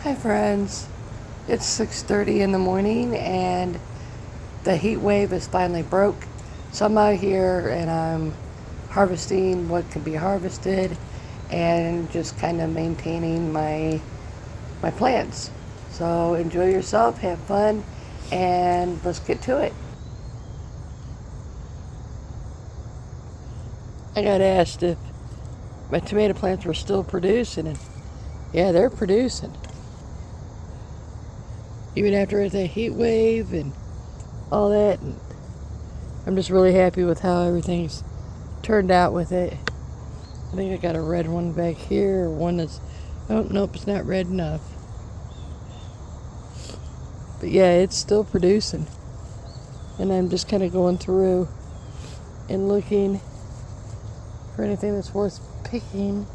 Hi friends, it's 6:30 in the morning and the heat wave is finally broke. So I'm out here and I'm harvesting what can be harvested and just kind of maintaining my plants. So enjoy yourself, have fun, and let's get to it. I got asked if my tomato plants were still producing, and yeah, they're producing. Even after the heat wave and all that, and I'm just really happy with how everything's turned out with it. I think I got a red one back here, or one that's, oh nope, it's not red enough. But yeah, it's still producing. And I'm just kind of going through and looking for anything that's worth picking.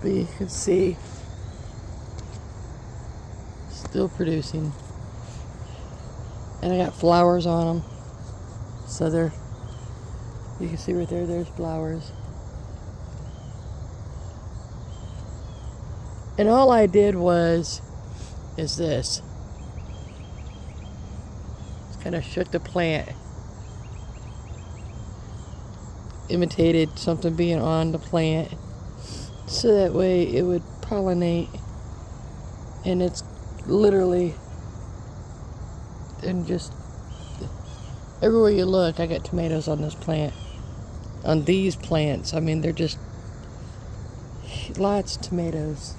But you can see, still producing. And I got flowers on them. So they're, you can see right there, there's flowers. And all I did is this. Just kind of shook the plant. Imitated something being on the plant. So that way it would pollinate. And it's literally, and just everywhere you look, I got tomatoes on this plant. On these plants. I mean, they're just lots of tomatoes.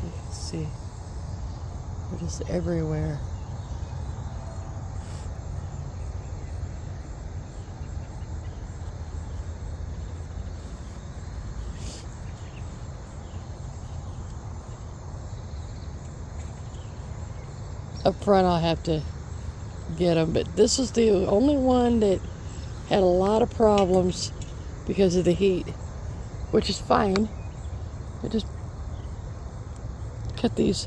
You can see. They're just everywhere. Up front I'll have to get them, but this is the only one that had a lot of problems because of the heat, which is fine. I just cut these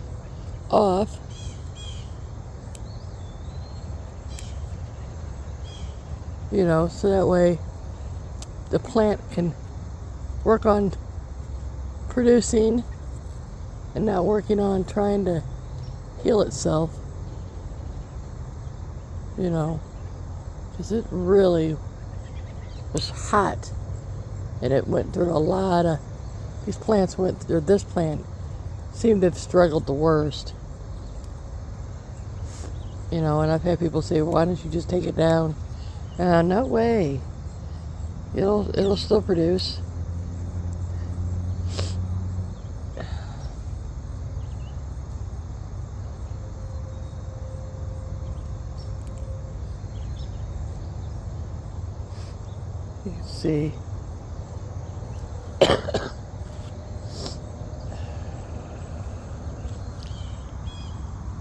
off. You know, so that way the plant can work on producing and not working on trying to heal itself. You know, because it really was hot and it went through a lot of, these plants went through, this plant seemed to have struggled the worst. You know, and I've had people say, why don't you just take it down? No way. It'll still produce. You can see.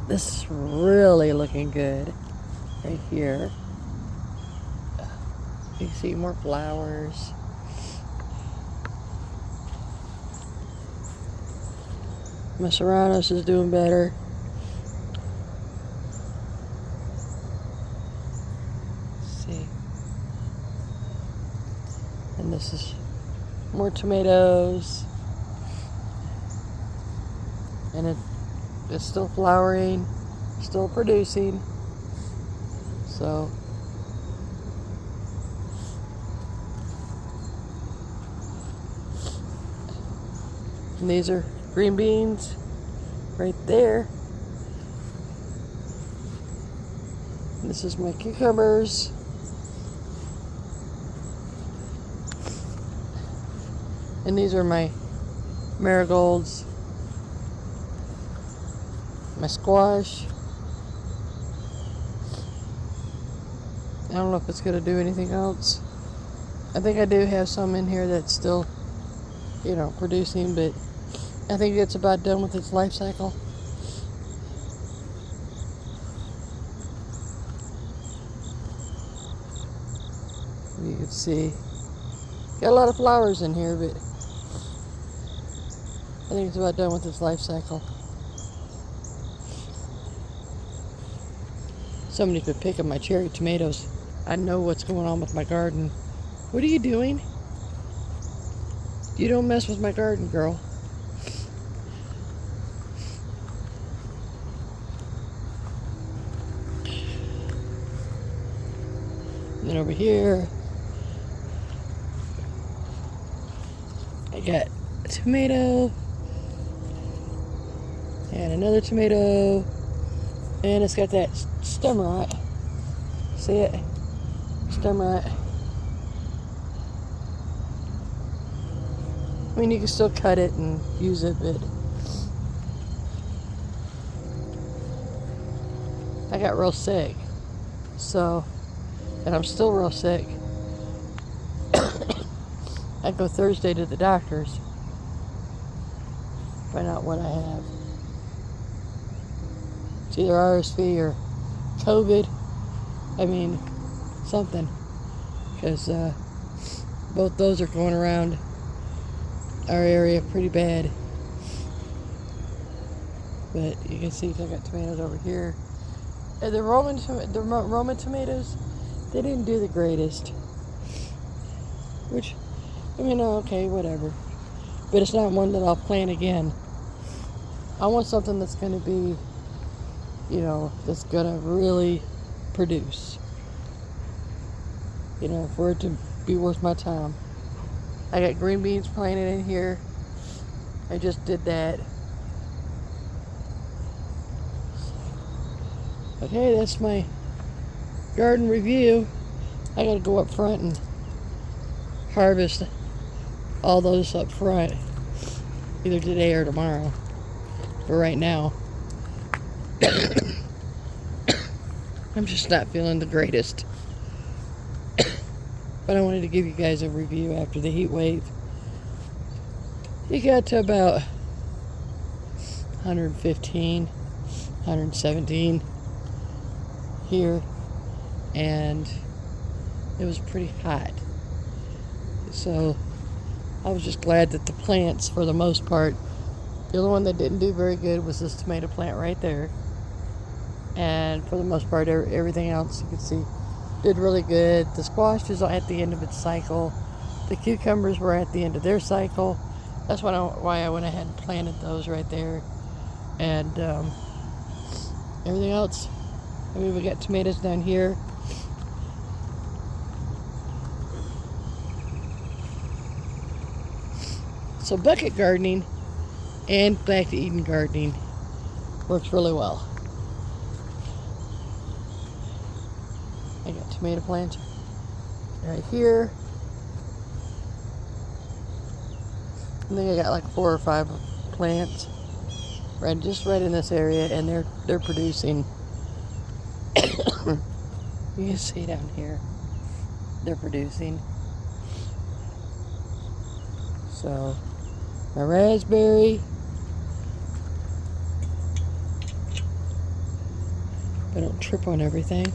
This is really looking good right here. You can see more flowers. My Serranos is doing better. Let's see. And this is more tomatoes. And it's still flowering, still producing. So and these are green beans right there. And this is my cucumbers. And these are my marigolds, my squash. I don't know if it's going to do anything else. I think I do have some in here that's still, you know, producing, but I think it's about done with its life cycle. You can see, got a lot of flowers in here, but I think it's about done with its life cycle. Somebody's been picking my cherry tomatoes. I know what's going on with my garden. What are you doing? You don't mess with my garden, girl. And then over here, I got a tomato and another tomato, and it's got that stem rot. See it? Stem rot. I mean, you can still cut it and use it, but I got real sick. So, and I'm still real sick. I go Thursday to the doctor's. Find out what I have. It's either RSV or COVID. I mean, something. Because both those are going around our area pretty bad. But you can see I got tomatoes over here. And the Roman tomatoes, they didn't do the greatest. Which, I mean, okay, whatever. But it's not one that I'll plant again. I want something that's going to be, you know, that's going to really produce. You know, for it to be worth my time. I got green beans planted in here. I just did that. Okay, that's my garden review. I gotta go up front and harvest all those up front, either today or tomorrow. But right now, I'm just not feeling the greatest. But I wanted to give you guys a review after the heat wave. It got to about 115, 117 here, and it was pretty hot. So I was just glad that the plants, for the most part, the only one that didn't do very good was this tomato plant right there. And for the most part, everything else you can see did really good. The squash is at the end of its cycle. The cucumbers were at the end of their cycle. That's why I went ahead and planted those right there. And everything else, I mean, we got tomatoes down here. So bucket gardening and back to Eden gardening works really well. I got tomato plants right here. I think I got like 4 or 5 plants just right in this area, and they're producing. You can see down here, they're producing. So my raspberry, I don't trip on everything.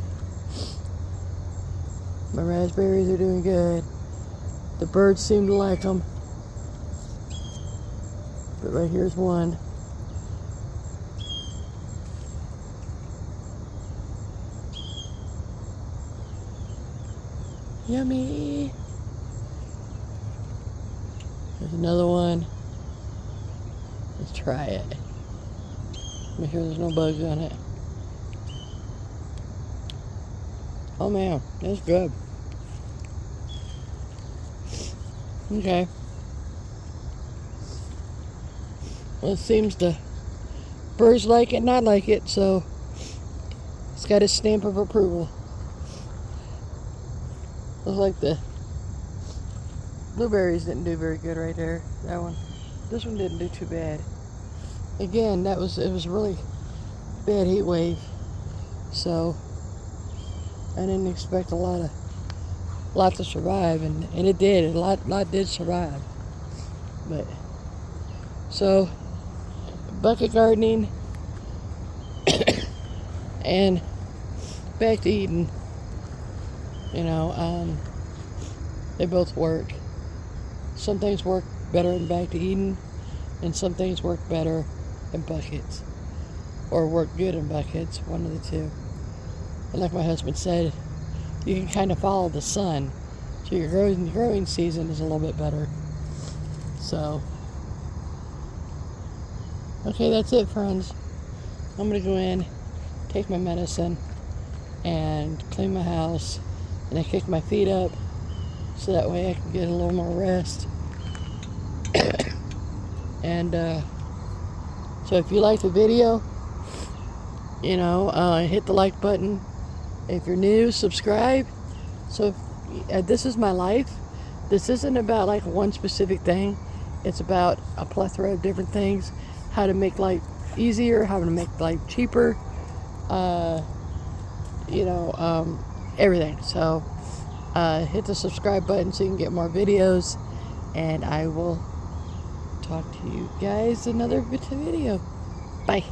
My raspberries are doing good. The birds seem to like them. But right here's one. Yummy. There's another one. Let's try it. Make sure there's no bugs on it. Oh man, that's good. Okay. Well, it seems the birds like it, not like it, so it's got a stamp of approval. Looks like the blueberries didn't do very good right there. That one. This one didn't do too bad. Again, it was a really bad heat wave, so I didn't expect a lot to survive, and it did. A lot did survive. But so bucket gardening and back to Eden, you know, they both work. Some things work better in back to Eden, and some things work better in buckets, or work good in buckets, one of the two. And like my husband said, you can kind of follow the sun, so your growing season is a little bit better. So, okay, that's it, friends. I'm gonna go in, take my medicine, and clean my house, and I kick my feet up so that way I can get a little more rest. And so if you like the video, hit the like button. If you're new, subscribe. So this is my life. This isn't about like one specific thing. It's about a plethora of different things. How to make life easier, how to make life cheaper, everything. So hit the subscribe button so you can get more videos, and I will talk to you guys another video. Bye.